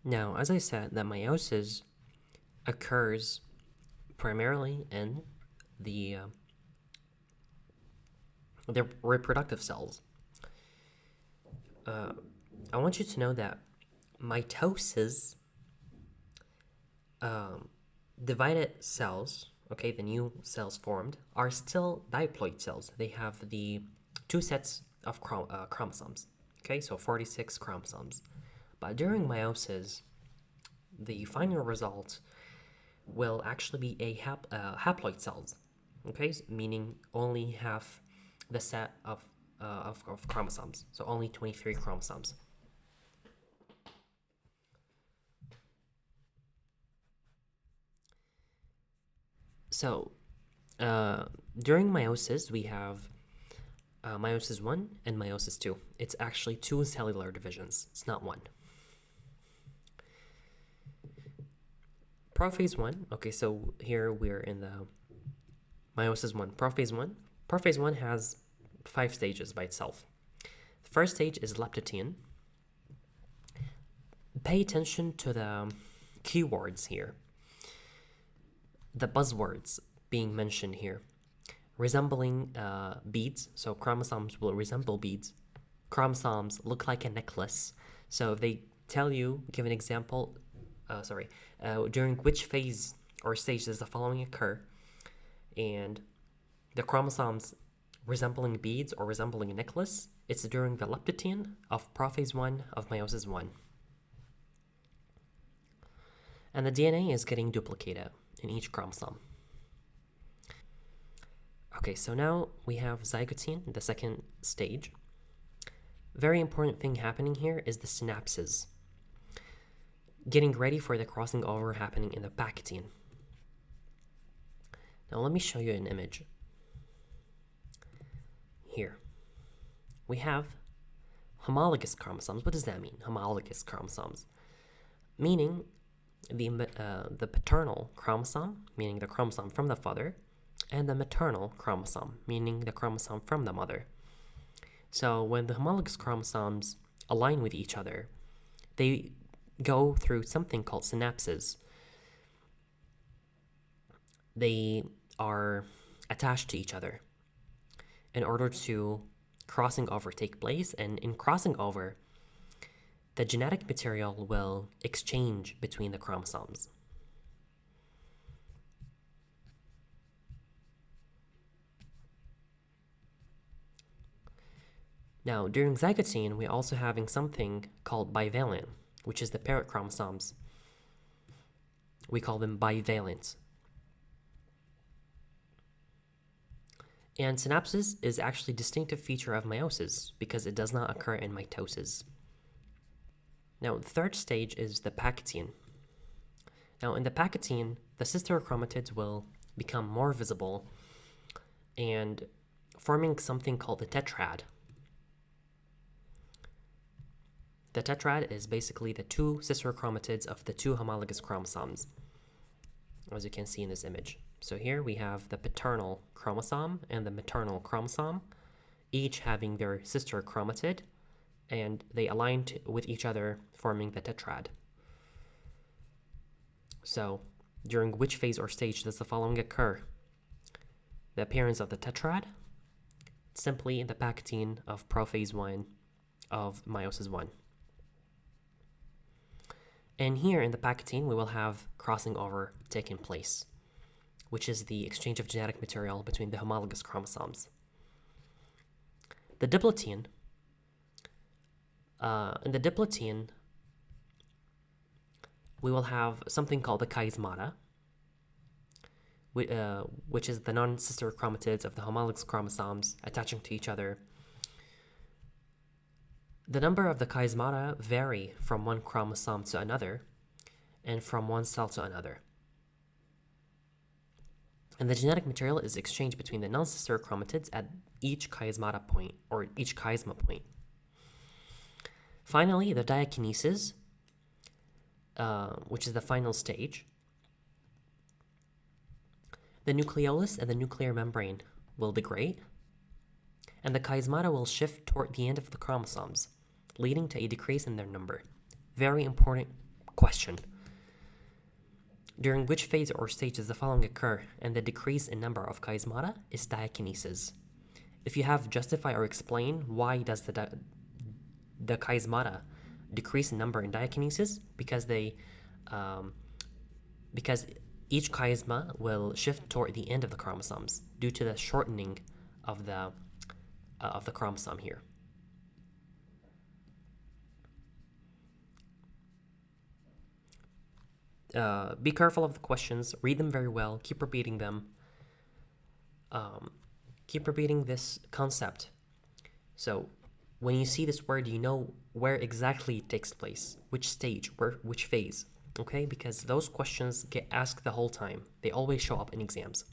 Now, as I said, that meiosis occurs primarily in the reproductive cells. I want you to know that mitosis, divided cells, okay, the new cells formed, are still diploid cells. They have the two sets of chromosomes, okay, so 46 chromosomes. But during meiosis, the final result will actually be a haploid cells, okay, meaning only half the set of chromosomes, so only 23 chromosomes. So, during meiosis, we have meiosis 1 and meiosis 2. It's actually two cellular divisions, it's not one. Prophase 1, okay, so here we're in the meiosis 1. Prophase 1. Prophase 1 has 5 stages by itself. The first stage is leptotene. Pay attention to the keywords here, the buzzwords being mentioned here. Resembling beads, so chromosomes will resemble beads. Chromosomes look like a necklace. So if they tell you, give an example, during which phase or stage does the following occur, and the chromosomes resembling beads or resembling a necklace, it's during the leptotene of prophase 1 of meiosis 1. And the DNA is getting duplicated in each chromosome. Okay, so now we have zygotene, the second stage. Very important thing happening here is the synapses, getting ready for the crossing over happening in the pachytene. Now let me show you an image. Here, we have homologous chromosomes. What does that mean, homologous chromosomes? Meaning the paternal chromosome, meaning the chromosome from the father, and the maternal chromosome, meaning the chromosome from the mother. So when the homologous chromosomes align with each other, they go through something called synapses. They are attached to each other in order to crossing over take place, and in crossing over, the genetic material will exchange between the chromosomes. Now, during zygotene, we're also having something called bivalent, which is the parent chromosomes. We call them bivalent. And synapses is actually a distinctive feature of meiosis because it does not occur in mitosis. Now, the third stage is the pachytene. Now, in the pachytene, the sister chromatids will become more visible and forming something called the tetrad. The tetrad is basically the two sister chromatids of the two homologous chromosomes, as you can see in this image. So here we have the paternal chromosome and the maternal chromosome, each having their sister chromatid, and they aligned with each other, forming the tetrad. So, during which phase or stage does the following occur? The appearance of the tetrad, simply in the pachytene of prophase 1 of meiosis 1. And here in the pachytene, we will have crossing over taking place, which is the exchange of genetic material between the homologous chromosomes. The diplotene, in the diplotene, we will have something called the chiasmata, which is the non-sister chromatids of the homologous chromosomes attaching to each other. The number of the chiasmata vary from one chromosome to another and from one cell to another. And the genetic material is exchanged between the non-sister chromatids at each chiasmata point, or each chiasma point. Finally, the diakinesis, which is the final stage. The nucleolus and the nuclear membrane will degrade, and the chiasmata will shift toward the end of the chromosomes, leading to a decrease in their number. Very important question. During which phase or stage does the following occur, and the decrease in number of chiasmata is diakinesis. If you have justify or explain why does the chiasmata decrease in number in diakinesis, because each chiasma will shift toward the end of the chromosomes due to the shortening of the chromosome here. Be careful of the questions, read them very well, keep repeating them, keep repeating this concept. So when you see this word, you know where exactly it takes place, which stage, which phase, okay? Because those questions get asked the whole time. They always show up in exams.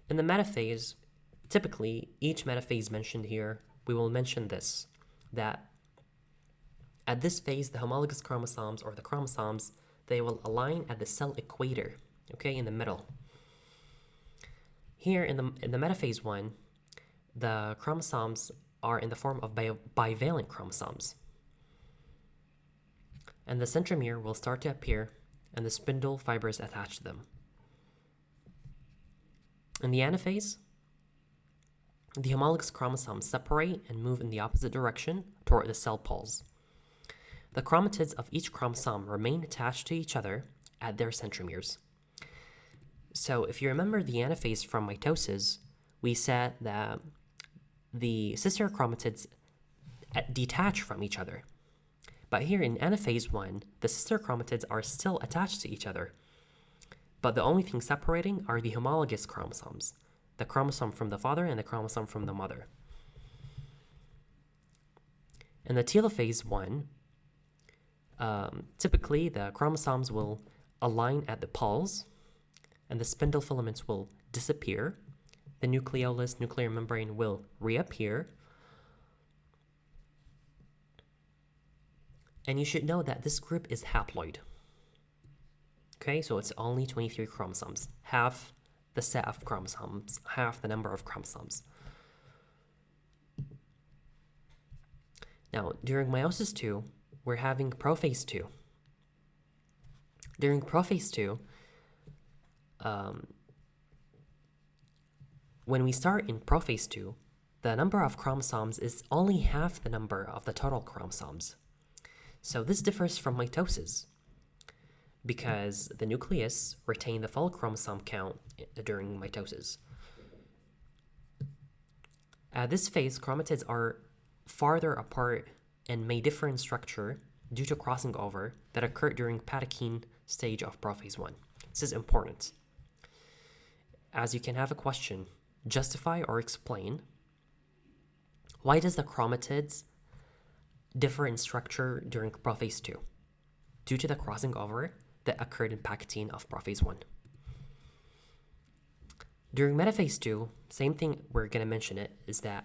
In the metaphase, typically, each metaphase mentioned here, we will mention this, that at this phase, the homologous chromosomes, or the chromosomes, they will align at the cell equator, okay, in the middle. Here in the metaphase 1, the chromosomes are in the form of bivalent chromosomes. And the centromere will start to appear, and the spindle fibers attached to them. In the anaphase, the homologous chromosomes separate and move in the opposite direction toward the cell poles. The chromatids of each chromosome remain attached to each other at their centromeres. So if you remember the anaphase from mitosis, we said that the sister chromatids detach from each other. But here in anaphase 1, the sister chromatids are still attached to each other. But the only thing separating are the homologous chromosomes, the chromosome from the father and the chromosome from the mother. In the telophase 1, typically the chromosomes will align at the poles, and the spindle filaments will disappear. The nucleolus, nuclear membrane will reappear. And you should know that this group is haploid. Okay, so it's only 23 chromosomes, half the set of chromosomes, half the number of chromosomes. Now, during meiosis 2, we're having prophase 2. During prophase 2, when we start in prophase 2, the number of chromosomes is only half the number of the total chromosomes. So this differs from mitosis, because the nucleus retains the full chromosome count during mitosis. At this phase, chromatids are farther apart and may differ in structure due to crossing over that occurred during Patachine stage of prophase 1. This is important, as you can have a question, justify or explain why does the chromatids differ in structure during prophase 2 due to the crossing over that occurred in Patachine of prophase 1. During metaphase 2, same thing, we're going to mention it, is that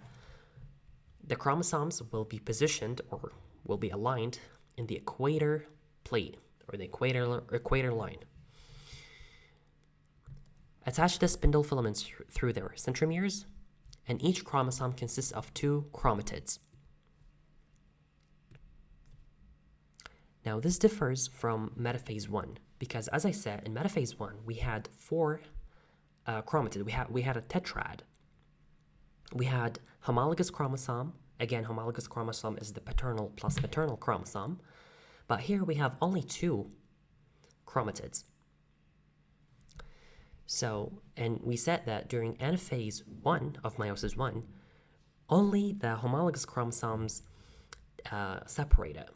the chromosomes will be positioned or will be aligned in the equator plate or the equator line. Attach the spindle filaments through their centromeres, and each chromosome consists of 2 chromatids. Now this differs from metaphase 1 because, as I said, in metaphase 1 we had 4 chromatids. We had a tetrad. We had homologous chromosome. Again, homologous chromosome is the paternal plus maternal chromosome. But here we have only 2 chromatids. So, and we said that during anaphase 1 of meiosis 1, only the homologous chromosomes separated.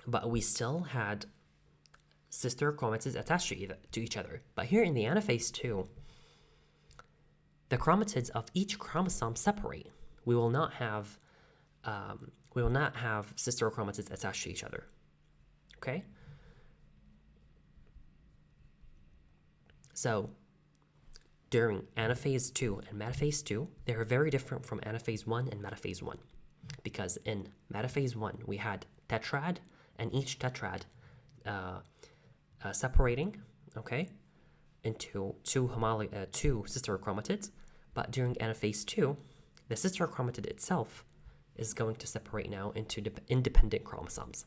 But we still had sister chromatids attached to each other. But here in the anaphase 2, the chromatids of each chromosome separate. We will not have sister chromatids attached to each other. Okay? So, during anaphase 2 and metaphase 2, they are very different from anaphase 1 and metaphase 1. Because in metaphase 1, we had tetrad, and each tetrad separating, okay, into 2 sister chromatids. But during anaphase 2, the sister chromatid itself is going to separate now into independent chromosomes.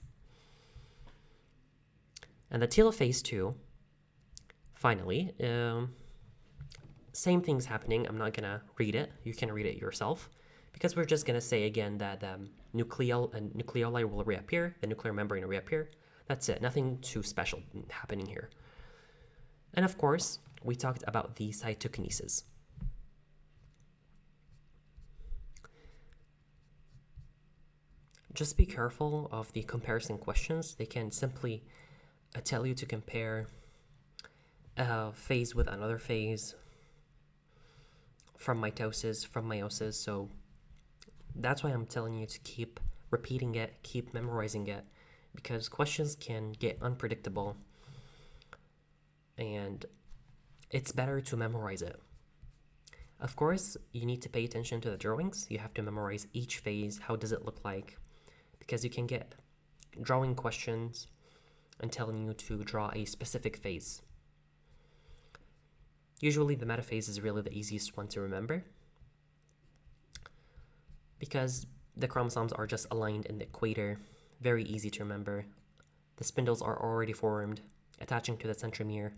And the telophase 2, finally, same thing's happening. I'm not going to read it. You can read it yourself, because we're just going to say again that the nucleoli will reappear, the nuclear membrane will reappear. That's it. Nothing too special happening here. And of course, we talked about the cytokinesis. Just be careful of the comparison questions. They can simply tell you to compare a phase with another phase, from mitosis, from meiosis. So that's why I'm telling you to keep repeating it, keep memorizing it, because questions can get unpredictable, and it's better to memorize it. Of course, you need to pay attention to the drawings. You have to memorize each phase. How does it look like? Because you can get drawing questions and telling you to draw a specific phase. Usually the metaphase is really the easiest one to remember, because the chromosomes are just aligned in the equator, very easy to remember. The spindles are already formed, attaching to the centromere.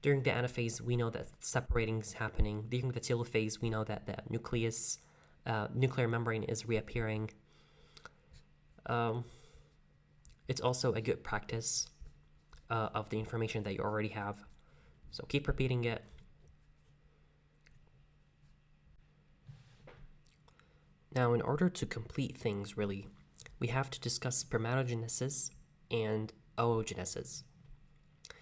During the anaphase, we know that separating is happening. During the telophase, we know that the nuclear membrane is reappearing. It's also a good practice of the information that you already have. So keep repeating it. Now, in order to complete things, really, we have to discuss spermatogenesis and oogenesis.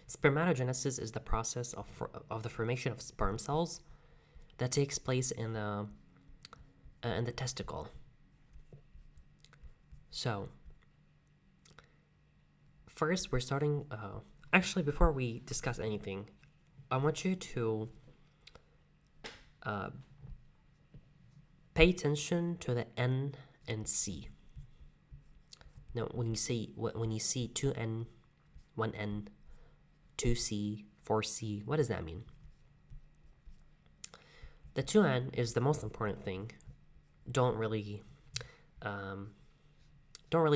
Spermatogenesis is the process of the formation of sperm cells that takes place in the testicle. So, first we're starting, actually before we discuss anything, I want you to pay attention to the N and C. Now, when you see 2N, 1N, 2C, 4C, what does that mean? The 2N is the most important thing. Don't really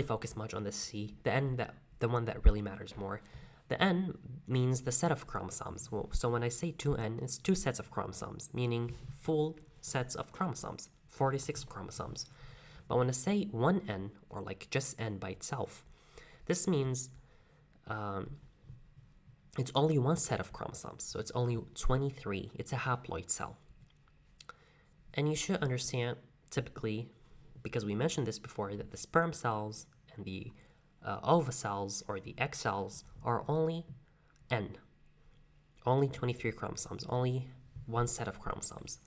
focus much on the C. The N, the one that really matters more. The N means the set of chromosomes. Well, so when I say 2N, it's 2 sets of chromosomes, meaning full sets of chromosomes, 46 chromosomes. But when I say 1N, or like just N by itself, this means it's only one set of chromosomes, so it's only 23. It's a haploid cell. And you should understand, typically, because we mentioned this before, that the sperm cells and the ova cells or the egg cells are only N, only 23 chromosomes, only one set of chromosomes.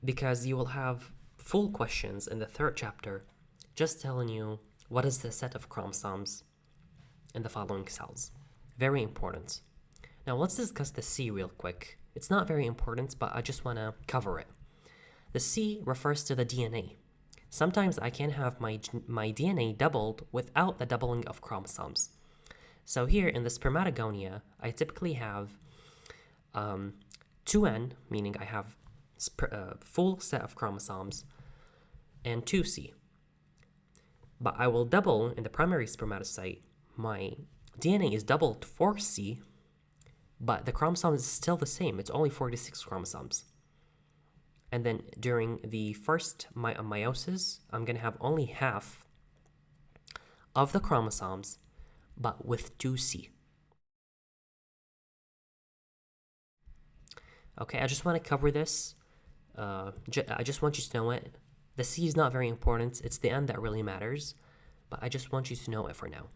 Because you will have full questions in the 3rd chapter just telling you what is the set of chromosomes in the following cells. Very important. Now let's discuss the C real quick. It's not very important, but I just want to cover it. The C refers to the DNA. Sometimes I can have my DNA doubled without the doubling of chromosomes. So here in the spermatogonia, I typically have 2N, meaning I have a full set of chromosomes, and 2C. But I will double in the primary spermatocyte. My DNA is doubled to 4C, but the chromosome is still the same. It's only 46 chromosomes. And then during the first meiosis, I'm going to have only half of the chromosomes, but with 2C. Okay, I just want to cover this. I just want you to know it. The C is not very important. It's the N that really matters, but I just want you to know it for now.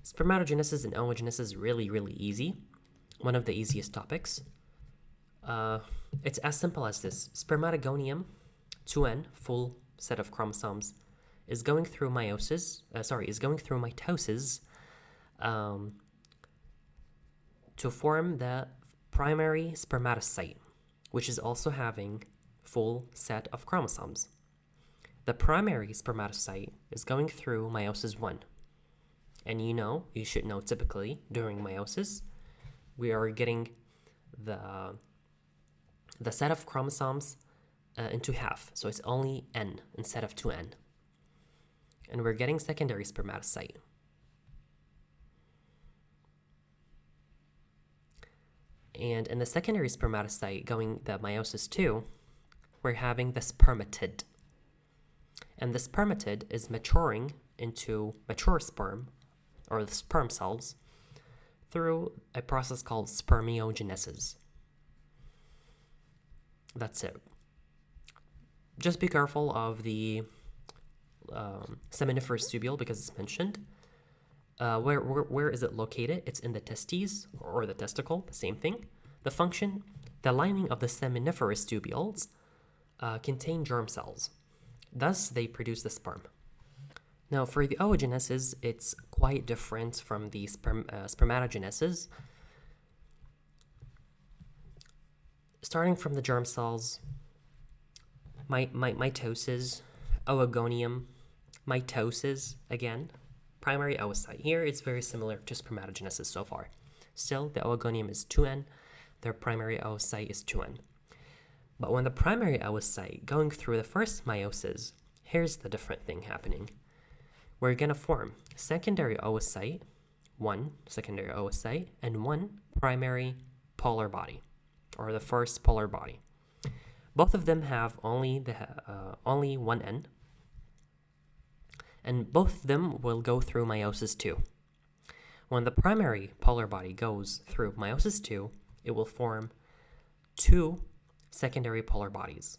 Spermatogenesis and oogenesis is really, really easy. One of the easiest topics. It's as simple as this. Spermatogonium, 2N, full set of chromosomes, is going through mitosis to form the primary spermatocyte, which is also having full set of chromosomes. The primary spermatocyte is going through meiosis 1. And you should know typically during meiosis, we are getting the the set of chromosomes into half. So it's only N instead of 2N. And we're getting secondary spermatocyte. And in the secondary spermatocyte going the meiosis 2, we're having the spermatid. And the spermatid is maturing into mature sperm, or the sperm cells, through a process called spermiogenesis. That's it. Just be careful of the seminiferous tubule because it's mentioned. Where is it located? It's in the testes or the testicle, the same thing. The function, the lining of the seminiferous tubules contain germ cells. Thus, they produce the sperm. Now, for the oogenesis, it's quite different from the spermatogenesis. Starting from the germ cells, mitosis, oogonium, mitosis again, primary oocyte. Here it's very similar to spermatogenesis so far. Still, the oogonium is 2N, their primary oocyte is 2N. But when the primary oocyte going through the first meiosis, here's the different thing happening. We're going to form secondary oocyte, one secondary oocyte, and one primary polar body, or the first polar body. Both of them have only one N, and both of them will go through meiosis 2. When the primary polar body goes through meiosis 2, it will form 2 secondary polar bodies.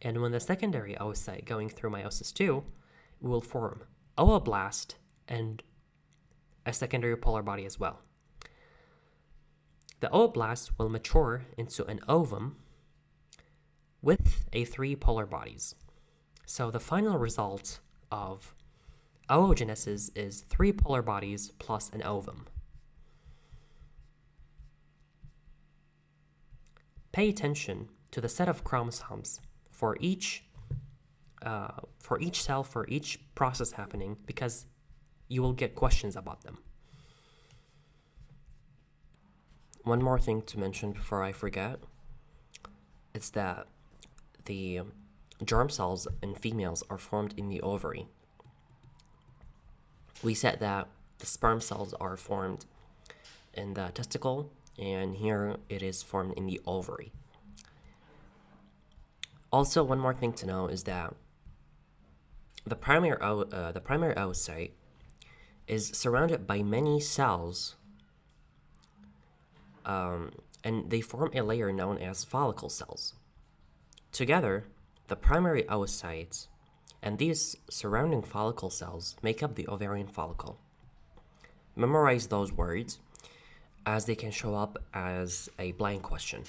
And when the secondary oocyte going through meiosis 2, it will form ooblast and a secondary polar body as well. The ooblast will mature into an ovum with 3 polar bodies. So the final result of oogenesis is 3 polar bodies plus an ovum. Pay attention to the set of chromosomes for each cell, for each process happening, because you will get questions about them. One more thing to mention before I forget is that the germ cells in females are formed in the ovary. We said that the sperm cells are formed in the testicle, and here it is formed in the ovary. Also, one more thing to know is that the primary oocyte is surrounded by many cells, and they form a layer known as follicle cells. Together, the primary oocytes and these surrounding follicle cells make up the ovarian follicle. Memorize those words, as they can show up as a blank question.